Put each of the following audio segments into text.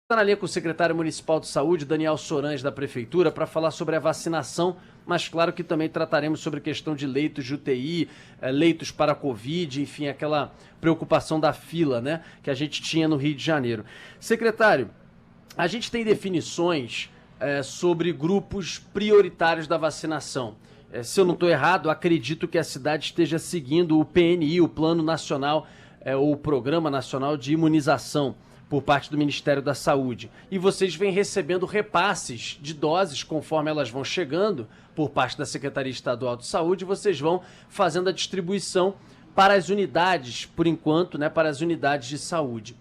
Está na linha com o secretário municipal de saúde, Daniel Sorange, da prefeitura, para falar sobre a vacinação, mas claro que também trataremos sobre a questão de leitos de UTI, leitos para a Covid, enfim, aquela preocupação da fila, né, que a gente tinha no Rio de Janeiro. Secretário, a gente tem definições sobre grupos prioritários da vacinação. Se eu não estou errado, acredito que a cidade esteja seguindo o PNI, o Plano Nacional, ou o Programa Nacional de Imunização, por parte do Ministério da Saúde. E vocês vêm recebendo repasses de doses conforme elas vão chegando por parte da Secretaria Estadual de Saúde, vocês vão fazendo a distribuição para as unidades, por enquanto, né, para as unidades de saúde.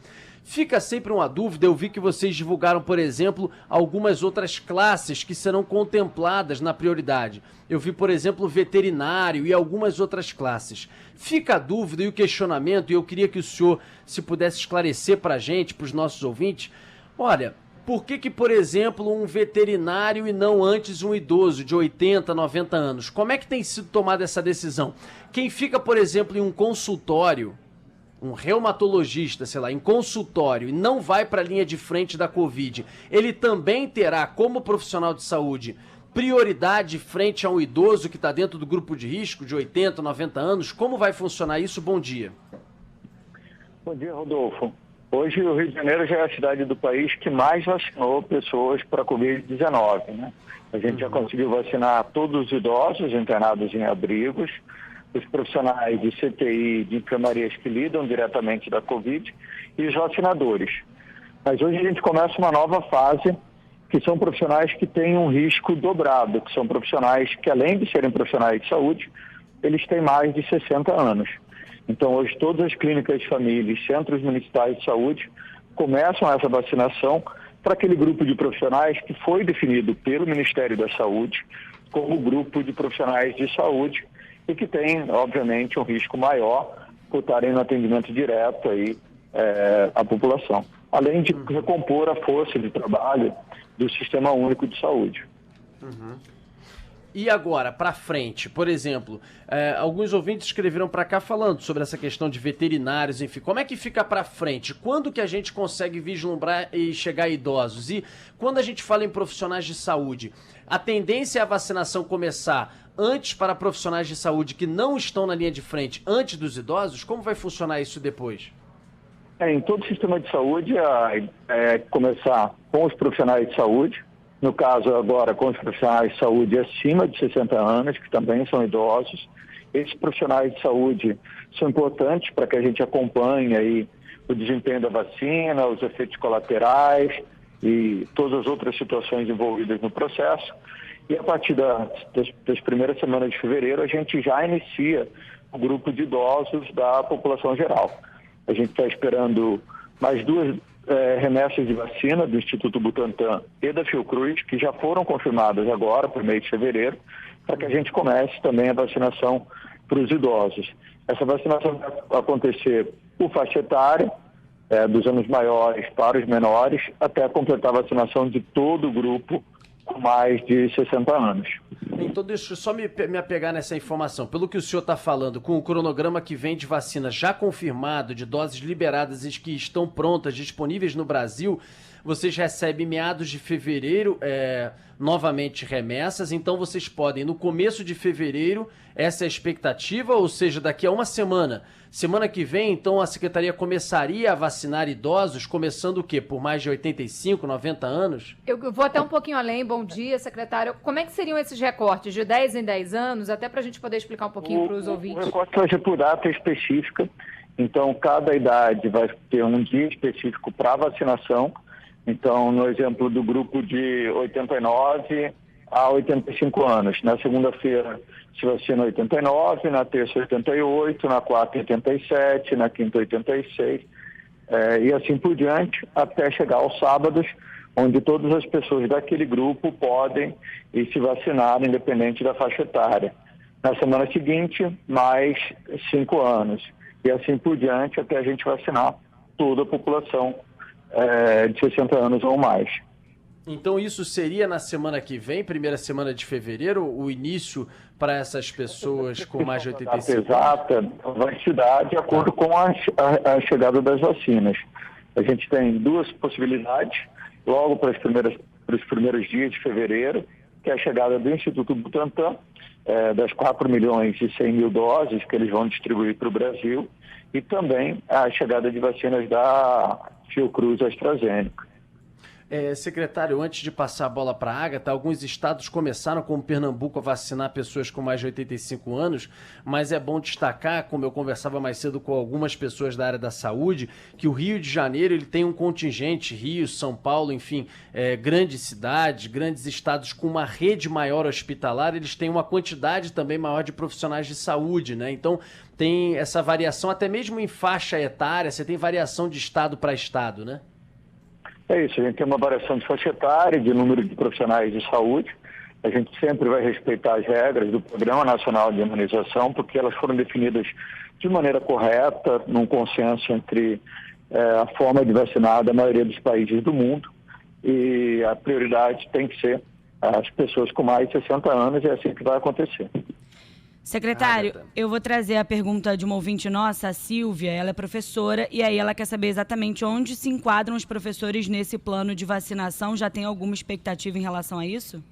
Fica sempre uma dúvida, eu vi que vocês divulgaram, por exemplo, algumas outras classes que serão contempladas na prioridade. Eu vi, por exemplo, veterinário e algumas outras classes. Fica a dúvida e o questionamento, e eu queria que o senhor, se pudesse esclarecer para a gente, para os nossos ouvintes, olha, por que, por exemplo, um veterinário e não antes um idoso de 80, 90 anos? Como é que tem sido tomada essa decisão? Quem fica, por exemplo, em um consultório, um reumatologista, sei lá, em consultório e não vai para a linha de frente da Covid, ele também terá, como profissional de saúde, prioridade frente a um idoso que está dentro do grupo de risco de 80, 90 anos? Como vai funcionar isso? Bom dia. Bom dia, Rodolfo. Hoje o Rio de Janeiro já é a cidade do país que mais vacinou pessoas para a Covid-19, né? A gente já conseguiu vacinar todos os idosos internados em abrigos, os profissionais de CTI, de enfermarias que lidam diretamente da Covid e os vacinadores. Mas hoje a gente começa uma nova fase, que são profissionais que têm um risco dobrado, que são profissionais que, além de serem profissionais de saúde, eles têm mais de 60 anos. Então, hoje, todas as clínicas de família e centros municipais de saúde começam essa vacinação para aquele grupo de profissionais que foi definido pelo Ministério da Saúde como grupo de profissionais de saúde e que tem, obviamente, um risco maior por estarem no atendimento direto aí, à população. Além de recompor a força de trabalho do Sistema Único de Saúde. E agora, para frente, por exemplo, alguns ouvintes escreveram para cá falando sobre essa questão de veterinários, enfim, como é que fica para frente? Quando que a gente consegue vislumbrar e chegar a idosos? E quando a gente fala em profissionais de saúde, a tendência é a vacinação começar antes para profissionais de saúde que não estão na linha de frente, antes dos idosos? Como vai funcionar isso depois? Em todo o sistema de saúde, começar com os profissionais de saúde, no caso agora com os profissionais de saúde acima de 60 anos, que também são idosos. Esses profissionais de saúde são importantes para que a gente acompanhe aí o desempenho da vacina, os efeitos colaterais e todas as outras situações envolvidas no processo. E a partir das primeiras semanas de fevereiro, a gente já inicia o grupo de idosos da população geral. A gente está esperando mais duas remessas de vacina do Instituto Butantan e da Fiocruz, que já foram confirmadas agora, para o mês de fevereiro, para que a gente comece também a vacinação para os idosos. Essa vacinação vai acontecer por faixa etária, dos anos maiores para os menores, até completar a vacinação de todo o grupo com mais de 60 anos. Então deixa eu só me apegar nessa informação. Pelo que o senhor está falando, com o cronograma que vem de vacina já confirmado, de doses liberadas e que estão prontas, disponíveis no Brasil, vocês recebem meados de fevereiro novamente remessas, então vocês podem, no começo de fevereiro, essa é a expectativa, ou seja, daqui a uma semana que vem, então a Secretaria começaria a vacinar idosos, começando o quê? Por mais de 85, 90 anos? Eu vou até um pouquinho além, bom dia, secretário. Como é que seriam esses recortes, de 10 em 10 anos, até para a gente poder explicar um pouquinho para os ouvintes? O recorte vai ser por data específica, então cada idade vai ter um dia específico para vacinação. Então, no exemplo do grupo de 89 a 85 anos, na segunda-feira se vacina 89, na terça 88, na quarta 87, na quinta 86, e assim por diante, até chegar aos sábados, onde todas as pessoas daquele grupo podem ir se vacinar, independente da faixa etária. Na semana seguinte, mais 5 anos, e assim por diante, até a gente vacinar toda a população de 60 anos ou mais. Então isso seria na semana que vem, primeira semana de fevereiro, o início para essas pessoas com mais de 85 anos? Exata vai se dar de acordo com a chegada das vacinas. A gente tem duas possibilidades. logo para os primeiros dias de fevereiro, que é a chegada do Instituto Butantan, das 4 milhões e 100 mil doses que eles vão distribuir para o Brasil, e também a chegada de vacinas da Fiocruz AstraZeneca. Secretário, antes de passar a bola para a Agatha, alguns estados começaram, como Pernambuco, a vacinar pessoas com mais de 85 anos, mas é bom destacar, como eu conversava mais cedo com algumas pessoas da área da saúde, que o Rio de Janeiro ele tem um contingente, Rio, São Paulo, enfim, grandes cidades, grandes estados com uma rede maior hospitalar, eles têm uma quantidade também maior de profissionais de saúde, né? Então, tem essa variação, até mesmo em faixa etária, você tem variação de estado para estado, né? É isso, a gente tem uma variação de faixa etária, de número de profissionais de saúde. A gente sempre vai respeitar as regras do Programa Nacional de Imunização, porque elas foram definidas de maneira correta, num consenso entre a forma de vacinar da maioria dos países do mundo. E a prioridade tem que ser as pessoas com mais de 60 anos, e é assim que vai acontecer. Secretário, eu vou trazer a pergunta de uma ouvinte nossa, a Silvia, ela é professora, e aí ela quer saber exatamente onde se enquadram os professores nesse plano de vacinação. Já tem alguma expectativa em relação a isso?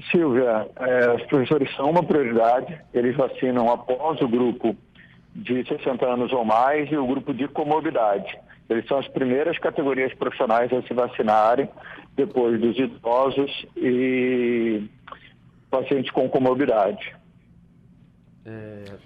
Silvia, os professores são uma prioridade, eles vacinam após o grupo de 60 anos ou mais e o grupo de comorbidade. Eles são as primeiras categorias profissionais a se vacinarem, depois dos idosos e pacientes com comorbidade.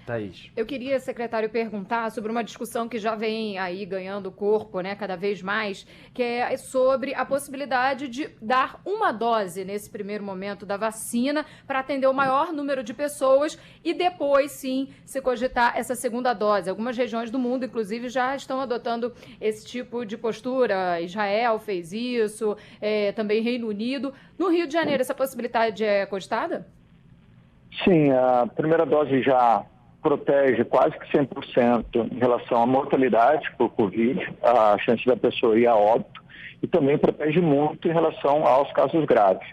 Thaís. Eu queria, secretário, perguntar sobre uma discussão que já vem aí ganhando corpo, né, cada vez mais, que é sobre a possibilidade de dar uma dose nesse primeiro momento da vacina para atender o maior número de pessoas e depois, sim, se cogitar essa segunda dose. Algumas regiões do mundo, inclusive, já estão adotando esse tipo de postura. Israel fez isso, também Reino Unido. No Rio de Janeiro, essa possibilidade é cogitada? Sim, a primeira dose já protege quase que 100% em relação à mortalidade por Covid, a chance da pessoa ir a óbito, e também protege muito em relação aos casos graves,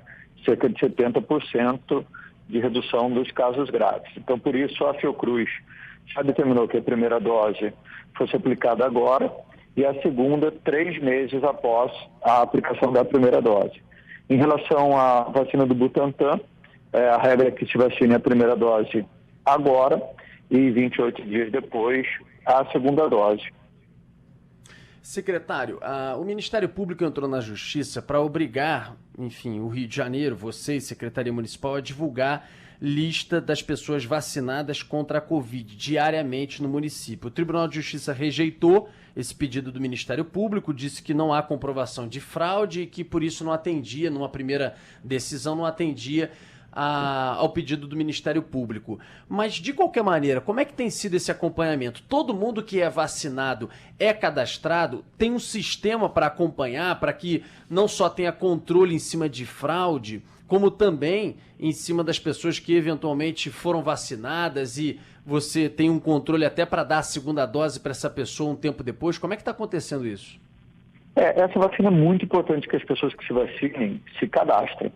cerca de 70% de redução dos casos graves. Então, por isso, a Fiocruz já determinou que a primeira dose fosse aplicada agora e a segunda 3 meses após a aplicação da primeira dose. Em relação à vacina do Butantan, a regra é que se vacine a primeira dose agora e 28 dias depois a segunda dose. Secretário, o Ministério Público entrou na Justiça para obrigar, enfim, o Rio de Janeiro, vocês, Secretaria Municipal, a divulgar lista das pessoas vacinadas contra a Covid diariamente no município. O Tribunal de Justiça rejeitou esse pedido do Ministério Público, disse que não há comprovação de fraude e que por isso não atendia, numa primeira decisão, não atendia ao pedido do Ministério Público. Mas, de qualquer maneira, como é que tem sido esse acompanhamento? Todo mundo que é vacinado é cadastrado? Tem um sistema para acompanhar, para que não só tenha controle em cima de fraude, como também em cima das pessoas que eventualmente foram vacinadas e você tem um controle até para dar a segunda dose para essa pessoa um tempo depois? Como é que está acontecendo isso? Essa vacina é muito importante que as pessoas que se vacinem se cadastrem,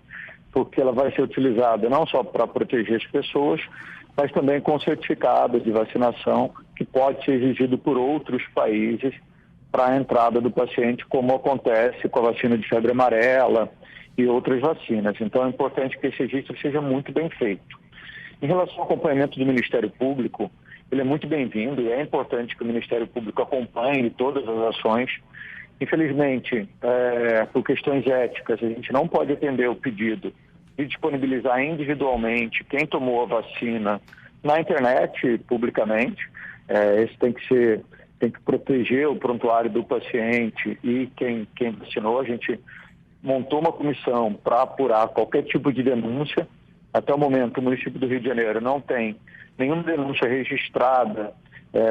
porque ela vai ser utilizada não só para proteger as pessoas, mas também com certificado de vacinação que pode ser exigido por outros países para a entrada do paciente, como acontece com a vacina de febre amarela e outras vacinas. Então é importante que esse registro seja muito bem feito. Em relação ao acompanhamento do Ministério Público, ele é muito bem-vindo e é importante que o Ministério Público acompanhe todas as ações. Infelizmente, por questões éticas, a gente não pode atender o pedido de disponibilizar individualmente quem tomou a vacina na internet, publicamente. Esse tem que proteger o prontuário do paciente e quem vacinou. A gente montou uma comissão para apurar qualquer tipo de denúncia. Até o momento, o município do Rio de Janeiro não tem nenhuma denúncia registrada,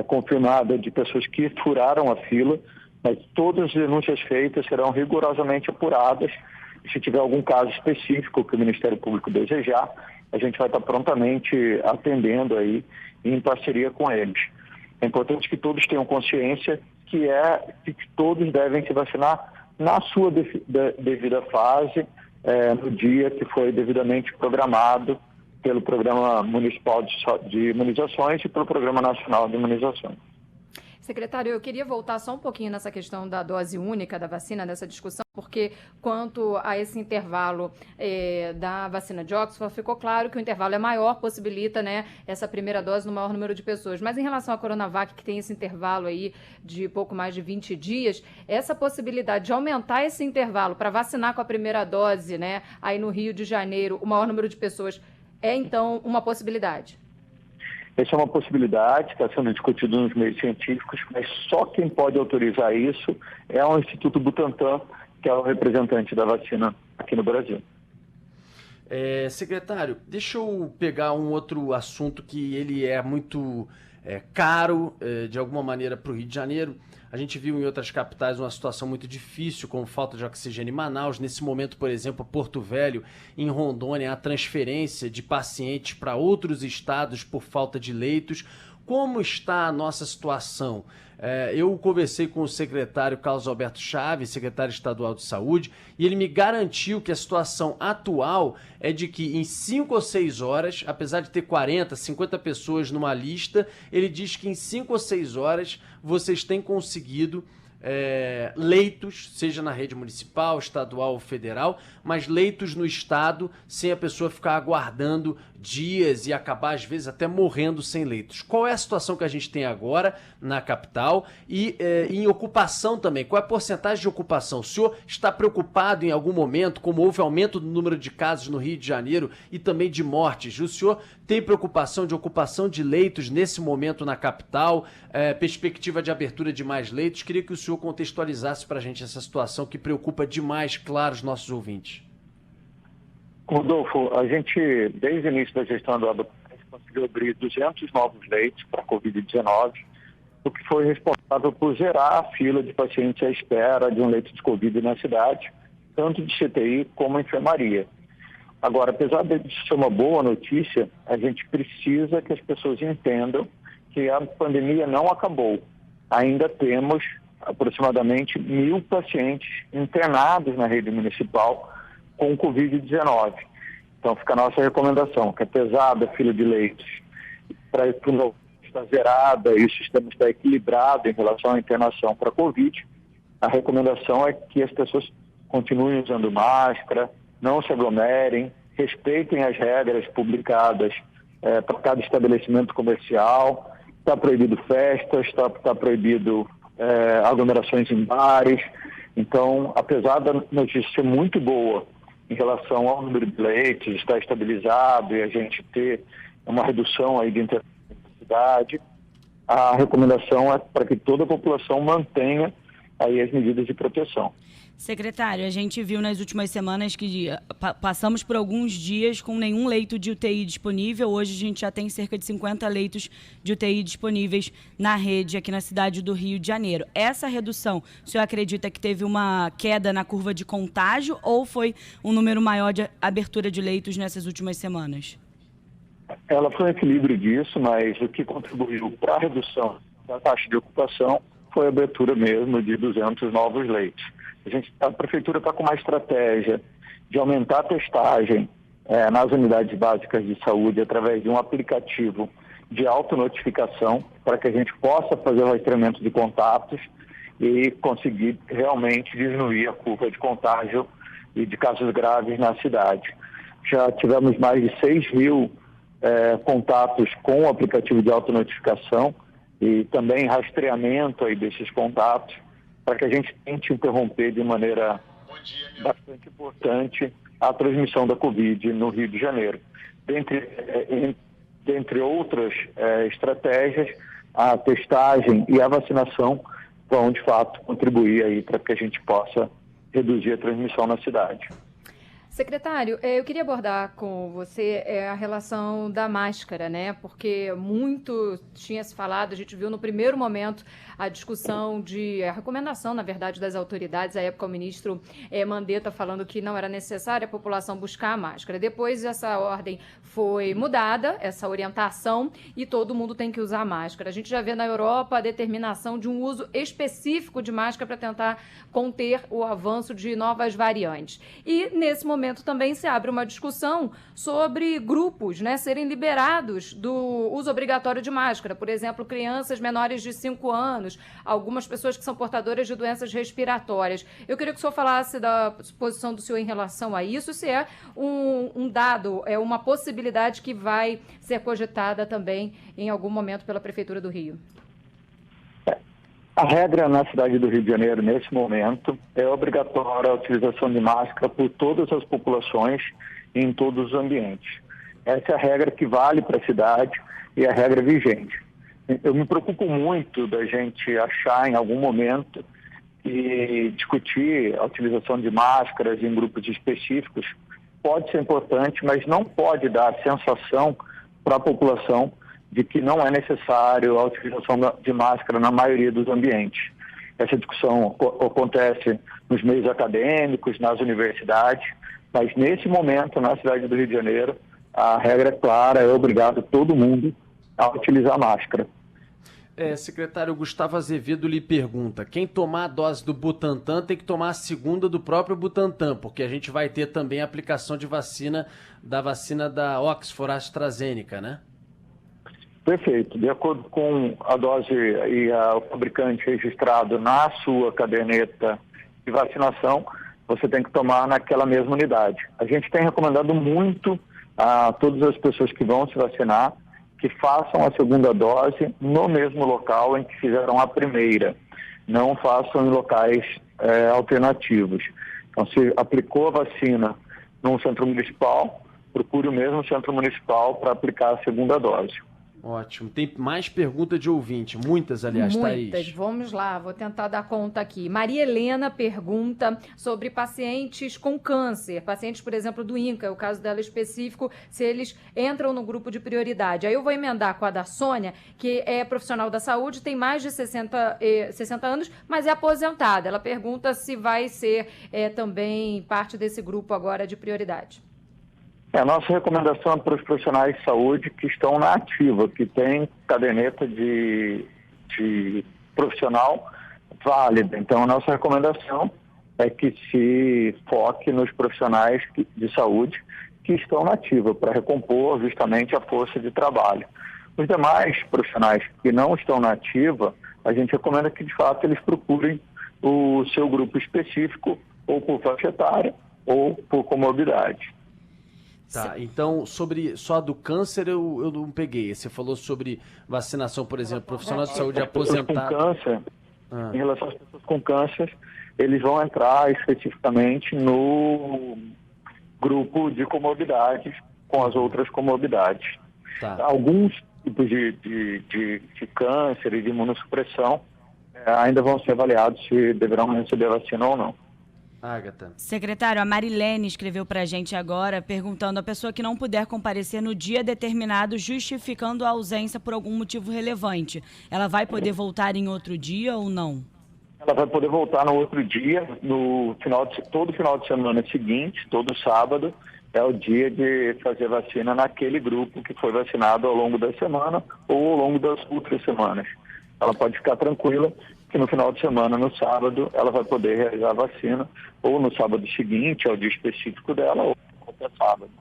confirmada de pessoas que furaram a fila, mas todas as denúncias feitas serão rigorosamente apuradas. Se tiver algum caso específico que o Ministério Público desejar, a gente vai estar prontamente atendendo aí em parceria com eles. É importante que todos tenham consciência que todos devem se vacinar na sua devida fase, no dia que foi devidamente programado pelo Programa Municipal de Imunizações e pelo Programa Nacional de Imunizações. Secretário, eu queria voltar só um pouquinho nessa questão da dose única da vacina, nessa discussão, porque quanto a esse intervalo da vacina de Oxford, ficou claro que o intervalo é maior, possibilita, né, essa primeira dose no maior número de pessoas. Mas em relação à Coronavac, que tem esse intervalo aí de pouco mais de 20 dias, essa possibilidade de aumentar esse intervalo para vacinar com a primeira dose, né, aí no Rio de Janeiro, o maior número de pessoas, é então uma possibilidade? Essa é uma possibilidade, está sendo discutido nos meios científicos, mas só quem pode autorizar isso é o Instituto Butantan, que é o representante da vacina aqui no Brasil. Secretário, deixa eu pegar um outro assunto que ele é muito caro, de alguma maneira, para o Rio de Janeiro. A gente viu em outras capitais uma situação muito difícil, com falta de oxigênio em Manaus. Nesse momento, por exemplo, Porto Velho, em Rondônia, a transferência de pacientes para outros estados por falta de leitos. Como está a nossa situação? Eu conversei com o secretário Carlos Alberto Chaves, secretário estadual de saúde, e ele me garantiu que a situação atual é de que em 5 ou 6 horas, apesar de ter 40, 50 pessoas numa lista, ele diz que em 5 ou 6 horas vocês têm conseguido leitos, seja na rede municipal, estadual ou federal, mas leitos no estado, sem a pessoa ficar aguardando dias e acabar, às vezes, até morrendo sem leitos. Qual é a situação que a gente tem agora na capital e em ocupação também? Qual é a porcentagem de ocupação? O senhor está preocupado em algum momento, como houve aumento do número de casos no Rio de Janeiro e também de mortes? O senhor tem preocupação de ocupação de leitos nesse momento na capital? Perspectiva de abertura de mais leitos? Queria que o senhor contextualizasse para a gente essa situação que preocupa demais, claro, os nossos ouvintes. Rodolfo, a gente, desde o início da gestão do Eduardo Paes, conseguiu abrir 200 novos leitos para a Covid-19, o que foi responsável por zerar a fila de pacientes à espera de um leito de Covid na cidade, tanto de CTI como enfermaria. Agora, apesar de ser uma boa notícia, a gente precisa que as pessoas entendam que a pandemia não acabou. Ainda temos aproximadamente 1.000 pacientes internados na rede municipal com Covid-19. Então, fica a nossa recomendação, que apesar da fila de leitos está zerada e o sistema está equilibrado em relação à internação para Covid, a recomendação é que as pessoas continuem usando máscara, não se aglomerem, respeitem as regras publicadas para cada estabelecimento comercial. Está proibido festas, está proibido aglomerações em bares. Então, apesar da notícia ser muito boa em relação ao número de leitos, estar estabilizado e a gente ter uma redução aí de internação na cidade, a recomendação é para que toda a população mantenha aí as medidas de proteção. Secretário, a gente viu nas últimas semanas que passamos por alguns dias com nenhum leito de UTI disponível. Hoje a gente já tem cerca de 50 leitos de UTI disponíveis na rede aqui na cidade do Rio de Janeiro. Essa redução, o senhor acredita que teve uma queda na curva de contágio ou foi um número maior de abertura de leitos nessas últimas semanas? Ela foi um equilíbrio disso, mas o que contribuiu para a redução da taxa de ocupação foi a abertura mesmo de 200 novos leitos. A prefeitura está com uma estratégia de aumentar a testagem nas unidades básicas de saúde através de um aplicativo de autonotificação para que a gente possa fazer o rastreamento de contatos e conseguir realmente diminuir a curva de contágio e de casos graves na cidade. Já tivemos mais de 6.000 contatos com o aplicativo de autonotificação e também rastreamento aí desses contatos, para que a gente tente interromper de maneira bastante importante a transmissão da Covid no Rio de Janeiro. Dentre outras estratégias, a testagem e a vacinação vão, de fato, contribuir aí para que a gente possa reduzir a transmissão na cidade. Secretário, eu queria abordar com você a relação da máscara, né? Porque muito tinha se falado, a gente viu no primeiro momento a discussão a recomendação, na verdade, das autoridades, à época o ministro Mandetta falando que não era necessário a população buscar a máscara. Depois essa ordem foi mudada, essa orientação, e todo mundo tem que usar máscara. A gente já vê na Europa a determinação de um uso específico de máscara para tentar conter o avanço de novas variantes. E, nesse momento, momento também se abre uma discussão sobre grupos, né, serem liberados do uso obrigatório de máscara. Por exemplo, crianças menores de 5 anos, algumas pessoas que são portadoras de doenças respiratórias. Eu queria que o senhor falasse da posição do senhor em relação a isso, se é um dado, é uma possibilidade que vai ser cogitada também em algum momento pela Prefeitura do Rio. A regra na cidade do Rio de Janeiro, nesse momento, é obrigatória a utilização de máscara por todas as populações e em todos os ambientes. Essa é a regra que vale para a cidade e a regra vigente. Eu me preocupo muito da gente achar em algum momento que discutir a utilização de máscaras em grupos específicos pode ser importante, mas não pode dar a sensação para a população de que não é necessário a utilização de máscara na maioria dos ambientes. Essa discussão acontece nos meios acadêmicos, nas universidades, mas nesse momento, na cidade do Rio de Janeiro, a regra é clara, é obrigado todo mundo a utilizar máscara. Secretário Gustavo Azevedo lhe pergunta, quem tomar a dose do Butantan tem que tomar a segunda do próprio Butantan, porque a gente vai ter também a aplicação de vacina da Oxford AstraZeneca, né? Perfeito. De acordo com a dose e o fabricante registrado na sua caderneta de vacinação, você tem que tomar naquela mesma unidade. A gente tem recomendado muito a todas as pessoas que vão se vacinar que façam a segunda dose no mesmo local em que fizeram a primeira. Não façam em locais alternativos. Então, se aplicou a vacina num centro municipal, procure o mesmo centro municipal para aplicar a segunda dose. Ótimo. Tem mais pergunta de ouvinte. Muitas, aliás, Thaís. Muitas. Vamos lá, vou tentar dar conta aqui. Maria Helena pergunta sobre pacientes com câncer. Pacientes, por exemplo, do INCA, é o caso dela específico, se eles entram no grupo de prioridade. Aí eu vou emendar com a da Sônia, que é profissional da saúde, tem mais de 60 anos, mas é aposentada. Ela pergunta se vai ser também parte desse grupo agora de prioridade. A nossa recomendação é para os profissionais de saúde que estão na ativa, que têm caderneta de profissional válida. Então, a nossa recomendação é que se foque nos profissionais de saúde que estão na ativa, para recompor justamente a força de trabalho. Os demais profissionais que não estão na ativa, a gente recomenda que, de fato, eles procurem o seu grupo específico, ou por faixa etária, ou por comorbidade. Tá, então, sobre só a do câncer eu não peguei. Você falou sobre vacinação, por exemplo, profissional de saúde aposentado. Com câncer, em relação às pessoas com câncer, eles vão entrar especificamente no grupo de comorbidades com as outras comorbidades. Tá. Alguns tipos de câncer e de imunossupressão ainda vão ser avaliados se deverão receber a vacina ou não. Agatha. Secretário, a Marilene escreveu pra gente agora, perguntando a pessoa que não puder comparecer no dia determinado, justificando a ausência por algum motivo relevante. Ela vai poder voltar em outro dia ou não? Ela vai poder voltar no outro dia, todo final de semana seguinte, todo sábado, é o dia de fazer vacina naquele grupo que foi vacinado ao longo da semana ou ao longo das outras semanas. Ela pode ficar tranquila que no final de semana, no sábado, ela vai poder realizar a vacina, ou no sábado seguinte, ao dia específico dela, ou qualquer sábado.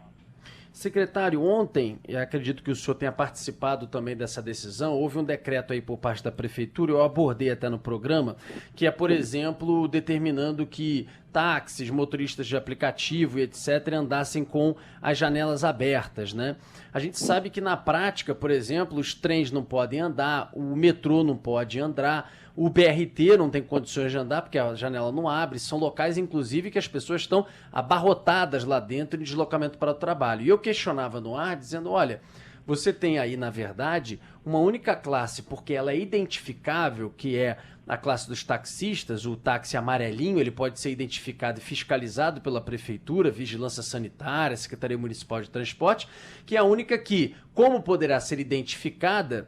Secretário, ontem, e acredito que o senhor tenha participado também dessa decisão, houve um decreto aí por parte da Prefeitura, eu abordei até no programa, que é, por exemplo, determinando que táxis, motoristas de aplicativo e etc. andassem com as janelas abertas, né? A gente sabe que na prática, por exemplo, os trens não podem andar, o metrô não pode andar, o BRT não tem condições de andar porque a janela não abre, são locais, inclusive, que as pessoas estão abarrotadas lá dentro em deslocamento para o trabalho. E eu questionava no ar, dizendo, olha, você tem aí, na verdade, uma única classe, porque ela é identificável, que é a classe dos taxistas, o táxi amarelinho, ele pode ser identificado e fiscalizado pela Prefeitura, Vigilância Sanitária, Secretaria Municipal de Transporte, que é a única que, como poderá ser identificada,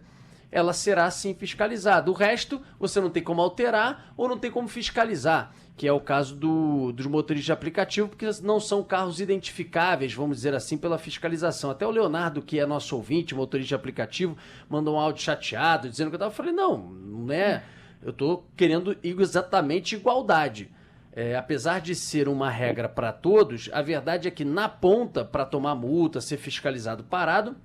ela será sim fiscalizada. O resto, você não tem como alterar ou não tem como fiscalizar, que é o caso dos motoristas de aplicativo, porque não são carros identificáveis, vamos dizer assim, pela fiscalização. Até o Leonardo, que é nosso ouvinte, motorista de aplicativo, mandou um áudio chateado, dizendo que eu falei, não é, eu estou querendo exatamente igualdade. apesar de ser uma regra para todos, a verdade é que na ponta, para tomar multa, ser fiscalizado parado,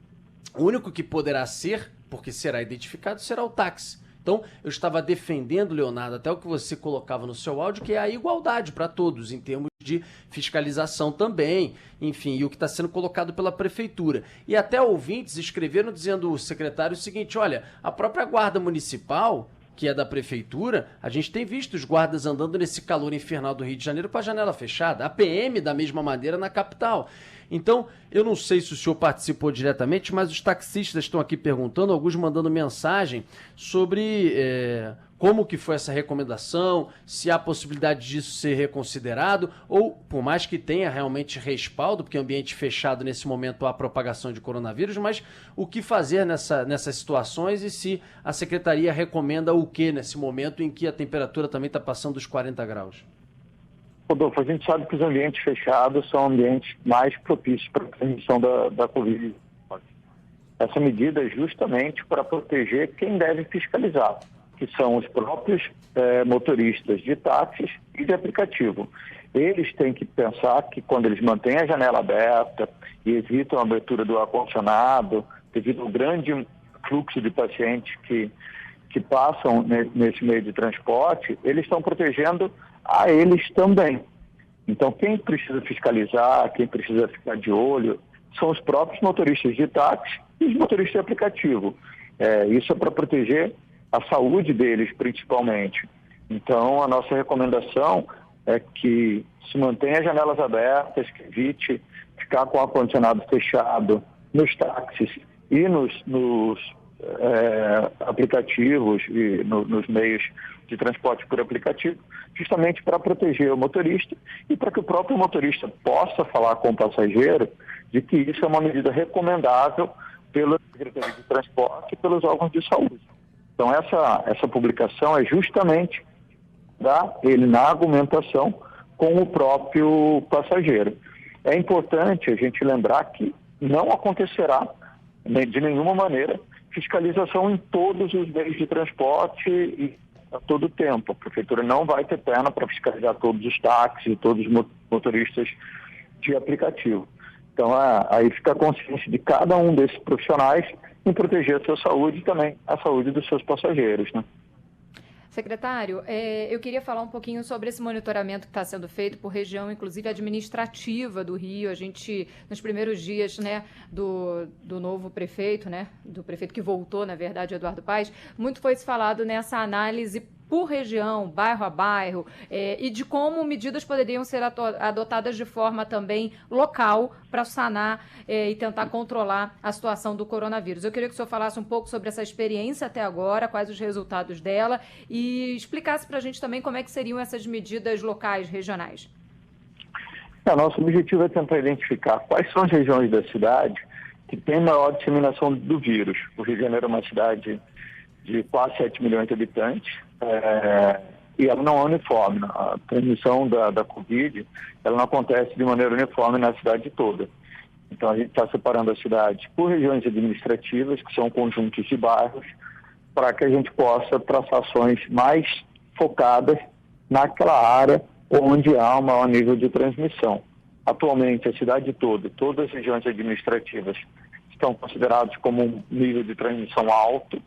o único que poderá ser, porque será identificado, será o táxi. Então, eu estava defendendo, Leonardo, até o que você colocava no seu áudio, que é a igualdade para todos, em termos de fiscalização também, enfim, e o que está sendo colocado pela prefeitura. E até ouvintes escreveram dizendo o secretário o seguinte, olha, a própria guarda municipal, que é da prefeitura, a gente tem visto os guardas andando nesse calor infernal do Rio de Janeiro com a janela fechada, a PM da mesma maneira na capital. Então, eu não sei se o senhor participou diretamente, mas os taxistas estão aqui perguntando, alguns mandando mensagem sobre como que foi essa recomendação, se há possibilidade disso ser reconsiderado, ou por mais que tenha realmente respaldo, porque ambiente fechado nesse momento há propagação de coronavírus, mas o que fazer nessas situações e se a secretaria recomenda o que nesse momento em que a temperatura também está passando dos 40 graus? Rodolfo, a gente sabe que os ambientes fechados são ambientes mais propícios para a transmissão da Covid. Essa medida é justamente para proteger quem deve fiscalizar, que são os próprios motoristas de táxis e de aplicativo. Eles têm que pensar que quando eles mantêm a janela aberta e evitam a abertura do ar-condicionado, devido ao grande fluxo de pacientes que passam nesse meio de transporte, eles estão protegendo a eles também. Então, quem precisa fiscalizar, quem precisa ficar de olho, são os próprios motoristas de táxi e os motoristas de aplicativo. Isso é para proteger a saúde deles, principalmente. Então, a nossa recomendação é que se mantenha as janelas abertas, que evite ficar com o ar-condicionado fechado nos táxis e nos aplicativos e nos meios de transporte por aplicativo, justamente para proteger o motorista e para que o próprio motorista possa falar com o passageiro de que isso é uma medida recomendável pela Secretaria de Transporte e pelos órgãos de saúde. Então, essa publicação é justamente ele na argumentação com o próprio passageiro. É importante a gente lembrar que não acontecerá de nenhuma maneira fiscalização em todos os meios de transporte e a todo tempo. A prefeitura não vai ter perna para fiscalizar todos os táxis e todos os motoristas de aplicativo. Então, aí fica a consciência de cada um desses profissionais em proteger a sua saúde e também a saúde dos seus passageiros, né? Secretário, eu queria falar um pouquinho sobre esse monitoramento que está sendo feito por região, inclusive administrativa do Rio. A gente, nos primeiros dias, né, do novo prefeito, né, do prefeito que voltou, na verdade, Eduardo Paes, muito foi se falado nessa análise por região, bairro a bairro, e de como medidas poderiam ser adotadas de forma também local para sanar e tentar controlar a situação do coronavírus. Eu queria que o senhor falasse um pouco sobre essa experiência até agora, quais os resultados dela e explicasse para a gente também como é que seriam essas medidas locais, regionais. Nosso objetivo é tentar identificar quais são as regiões da cidade que têm maior disseminação do vírus. O Rio de Janeiro é uma cidade de quase 7 milhões de habitantes, e ela não é uniforme. A transmissão da Covid, ela não acontece de maneira uniforme na cidade toda. Então, a gente está separando a cidade por regiões administrativas, que são conjuntos de bairros, para que a gente possa traçar ações mais focadas naquela área onde há um maior nível de transmissão. Atualmente, a cidade toda, todas as regiões administrativas estão consideradas como um nível de transmissão alto.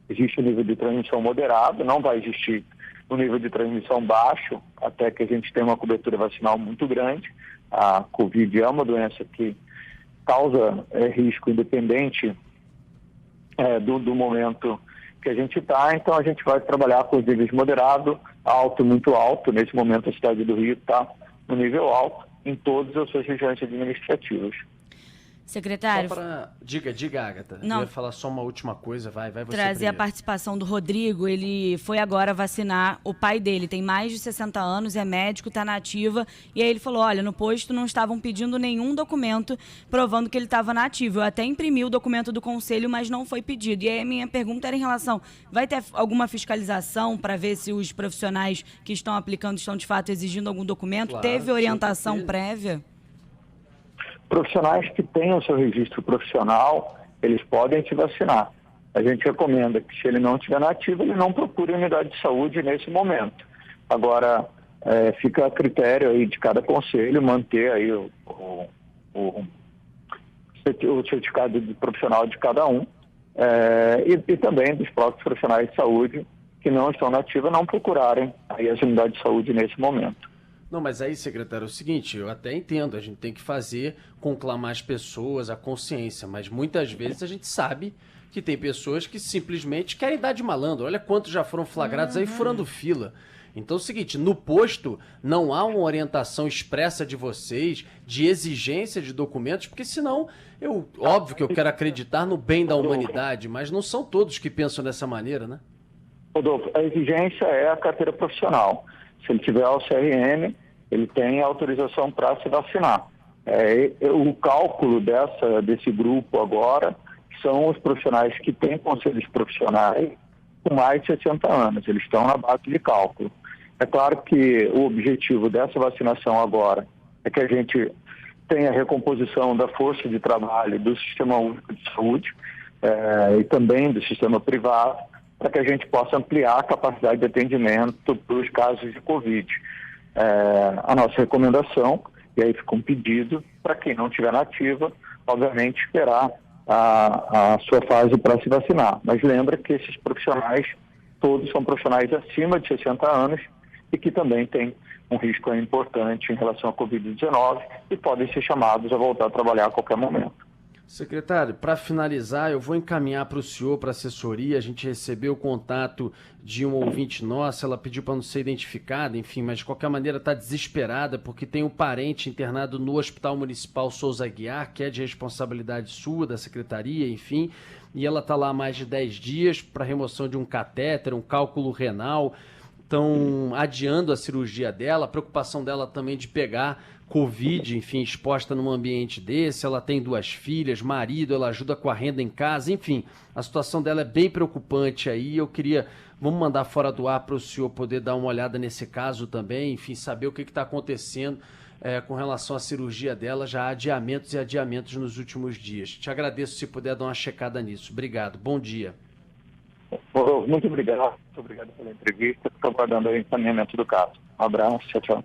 Existe um nível de transmissão moderado, não vai existir um nível de transmissão baixo, até que a gente tenha uma cobertura vacinal muito grande. A Covid é uma doença que causa risco independente do momento que a gente está, então a gente vai trabalhar com os níveis moderado, alto, muito alto. Nesse momento a cidade do Rio está no nível alto em todas as suas regiões administrativas. Secretário... Diga, Agatha. Não. Eu ia falar só uma última coisa, vai você trazer primeiro. A participação do Rodrigo, ele foi agora vacinar o pai dele, tem mais de 60 anos, é médico, está na ativa, e aí ele falou, olha, no posto não estavam pedindo nenhum documento provando que ele estava na ativa. Eu até imprimi o documento do conselho, mas não foi pedido. E aí a minha pergunta era em relação, vai ter alguma fiscalização para ver se os profissionais que estão aplicando estão de fato exigindo algum documento? Claro, teve orientação prévia? Profissionais que tenham seu registro profissional, eles podem se vacinar. A gente recomenda que, se ele não estiver na ativa, ele não procure unidade de saúde nesse momento, Agora, fica a critério aí de cada conselho manter aí o certificado de profissional de cada um, e também dos próprios profissionais de saúde que não estão na ativa não procurarem aí as unidades de saúde nesse momento. Não, mas aí, secretário, é o seguinte, eu até entendo, a gente tem que conclamar as pessoas, a consciência, mas muitas vezes a gente sabe que tem pessoas que simplesmente querem dar de malandro. Olha quantos já foram flagrados aí furando fila. Então é o seguinte, no posto não há uma orientação expressa de vocês, de exigência de documentos, porque senão, óbvio que eu quero acreditar no bem da humanidade, mas não são todos que pensam dessa maneira, né? Rodolfo, a exigência é a carteira profissional. Se ele tiver o CRM, ele tem autorização para se vacinar. O cálculo desse grupo agora são os profissionais que têm conselhos profissionais com mais de 60 anos. Eles estão na base de cálculo. É claro que o objetivo dessa vacinação agora é que a gente tenha a recomposição da força de trabalho do Sistema Único de Saúde e também do sistema privado, para que a gente possa ampliar a capacidade de atendimento para os casos de Covid. A nossa recomendação, e aí fica um pedido, para quem não estiver na ativa, obviamente esperar a sua fase para se vacinar. Mas lembra que esses profissionais, todos são profissionais acima de 60 anos e que também têm um risco importante em relação à Covid-19 e podem ser chamados a voltar a trabalhar a qualquer momento. Secretário, para finalizar, eu vou encaminhar para o senhor, para a assessoria. A gente recebeu o contato de uma ouvinte nossa, ela pediu para não ser identificada, enfim, mas de qualquer maneira está desesperada porque tem um parente internado no Hospital Municipal Souza Aguiar, que é de responsabilidade sua, da secretaria, enfim, e ela está lá há mais de 10 dias para remoção de um catéter, um cálculo renal. Estão adiando a cirurgia dela, a preocupação dela também de pegar Covid, enfim, exposta num ambiente desse. Ela tem 2 filhas, marido, ela ajuda com a renda em casa, enfim, a situação dela é bem preocupante aí. Vamos mandar fora do ar para o senhor poder dar uma olhada nesse caso também, enfim, saber o que está acontecendo com relação à cirurgia dela. Já há adiamentos e adiamentos nos últimos dias. Te agradeço se puder dar uma checada nisso. Obrigado, bom dia. Muito obrigado pela entrevista. Estou aguardando o encaminhamento do caso. Um abraço, tchau, tchau.